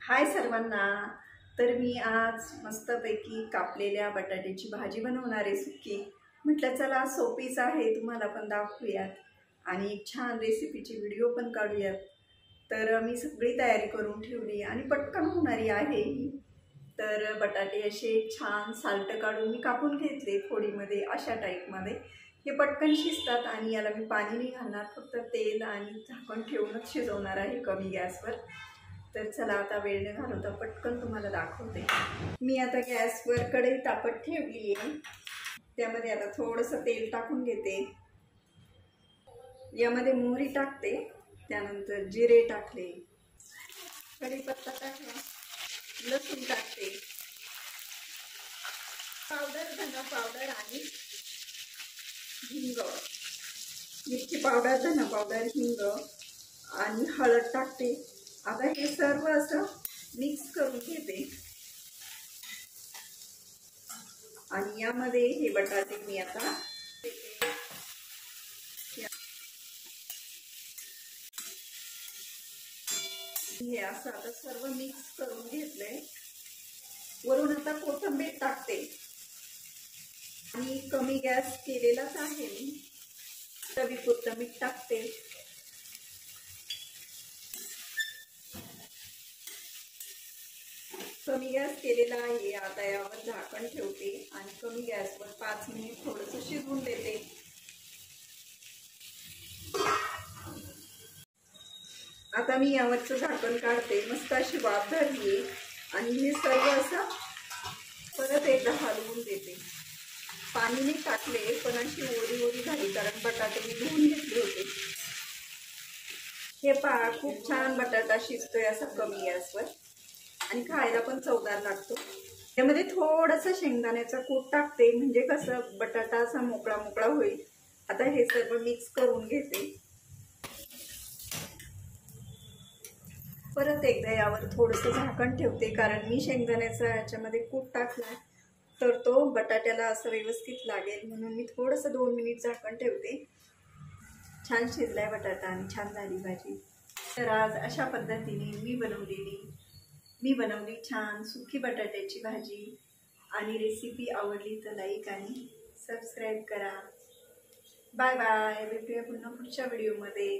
हाय सर्वांना। तर मी आज मस्तपैकी कापलेल्या बटाट्याची भाजी बनवणार आहे सुक्की। म्हटलं चला सोपीच आहे, तुम्हाला पण दाखवूयात आणि एक छान रेसिपीची व्हिडिओ पण काढूयात। तर मी सगळी तयारी करून ठेवली आणि पटकन होणारी आहे ही। तर बटाटे असे छान साल्ट काढून मी कापून घेतले फोडीमध्ये, अशा टाईपमध्ये। हे पटकन शिजतात आणि याला मी पाणी नाही घालणार, फक्त तेल आणि झाकण ठेवूनच शिजवणार आहे कमी गॅसवर। तर चला आता वेळ न घालवता पटकन तुम्हाला दाखवते। मी आता गॅसवर कढई तापत ठेवली आहे, त्यामध्ये आता थोडंसं तेल टाकून घेते। यामध्ये मोहरी टाकते, त्यानंतर जिरे टाकले, कढीपत्ता टाकला, लसूण टाकते, पावडर, धना पावडर आणि हिंग, मिरची पावडर, धना पावडर, हिंग आणि हळद टाकते। आता हे सर्व असं मिक्स करून घेते आणि यामध्ये हे बटाटे मी आता हे असं आता सर्व मिक्स करून घेतलंय। वरून आता कोथिंबीर टाकते आणि कमी गॅस केलेलाच आहे मी, चवीपुरतं मीठ टाकते। कमी गॅस केलेला आहे, आता यावर झाकण ठेवते आणि कमी गॅसवर 5 मिनिट थोडंसं शिजवून देते। आता मी यावरचं झाकण काढते, मस्त अशी वाफ धरली आणि हे सर्व असं परत एकदा हलवून देते। पाणी नाही टाकले, पण अशी ओली ओली झाली, कारण बटाटे मी धुवून घेतले होते। हे पहा, खूप छान बटाटा शिजतोय असा कमी गॅसवर आणि खायला पण चवदार लागतो। त्यामध्ये थोडंसं शेंगदाण्याचा कूट टाकते, म्हणजे कसं बटाटा असा मोकळा मोकळा होईल। आता हे सर्व मिक्स करून घेते। परत एकदा यावर थोडंसं झाकण ठेवते, कारण मी शेंगदाण्याचा याच्यामध्ये कूट टाकला तर तो बटाट्याला असं व्यवस्थित लागेल, म्हणून मी थोडंसं 2 मिनिट झाकण ठेवते। छान शिजलाय बटाटा आणि छान झाली भाजी। तर आज अशा पद्धतीने मी बनवली छान सुकी बटाट्याची भाजी। आणि रेसिपी आवडली तर लाईक आणि सबस्क्राईब करा। बाय बाय, भेटूया पुन्हा पुढच्या व्हिडिओमध्ये।